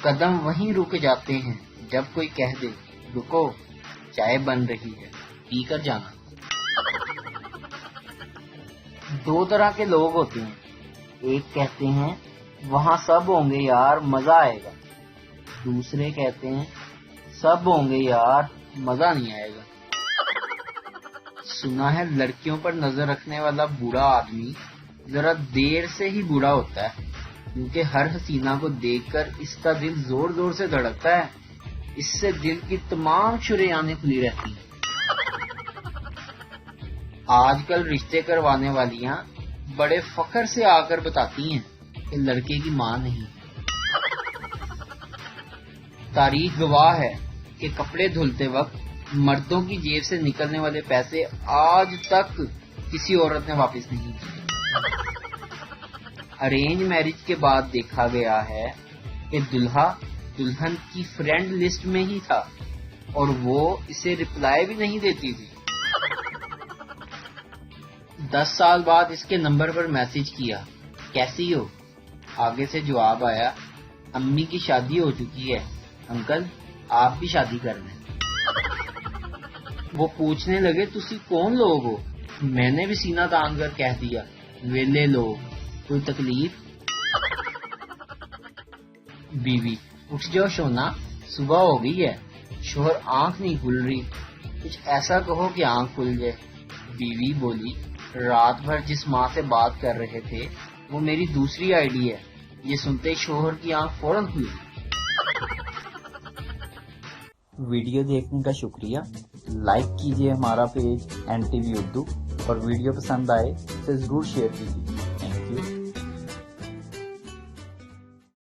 قدم وہیں رک جاتے ہیں جب کوئی کہہ دے رکو چائے بن رہی ہے پی کر جانا۔ دو طرح کے لوگ ہوتے ہیں، ایک کہتے ہیں وہاں سب ہوں گے یار مزہ آئے گا، دوسرے کہتے ہیں سب ہوں گے یار مزہ نہیں آئے گا۔ سنا ہے لڑکیوں پر نظر رکھنے والا بوڑھا آدمی ذرا دیر سے ہی بوڑھا ہوتا ہے، کیونکہ ہر حسینہ کو دیکھ کر اس کا دل زور زور سے دھڑکتا ہے، اس سے دل کی تمام شریانیں کھلی رہتی ہیں۔ آج کل رشتے کروانے والیاں بڑے فخر سے آ کر بتاتی ہیں کہ لڑکے کی ماں نہیں۔ تاریخ گواہ ہے کہ کپڑے دھلتے وقت مردوں کی جیب سے نکلنے والے پیسے آج تک کسی عورت نے واپس نہیں کیے۔ ارینج میرج کے بعد دیکھا گیا ہے کہ دلہا دلہن کی فرینڈ لسٹ میں ہی تھا اور وہ اسے رپلائی بھی نہیں دیتی تھی۔ 10 سال بعد اس کے نمبر پر میسج کیا کیسی ہو؟ آگے سے جواب آیا امی کی شادی ہو چکی ہے انکل آپ بھی شادی کر لیں۔ وہ پوچھنے لگے تسی کون لوگ ہو؟ میں نے بھی سینہ تان کر کہہ دیا ویلے لوگ، کوئی تکلیف؟ بیوی اٹھ جاؤ شونا صبح ہو گئی ہے، شوہر آنکھ نہیں کھل رہی، کچھ ایسا کہو کہ آنکھ کھل جائے۔ بیوی بولی رات بھر جس ماں سے بات کر رہے تھے وہ میری دوسری آئی ڈی ہے، یہ سنتے شوہر کی آنکھ فوراً کھل گئی۔ ویڈیو دیکھنے کا شکریہ، لائک کیجیے ہمارا پیج NTV اردو اور ویڈیو پسند آئے تو ضرور شیئر کیجیے۔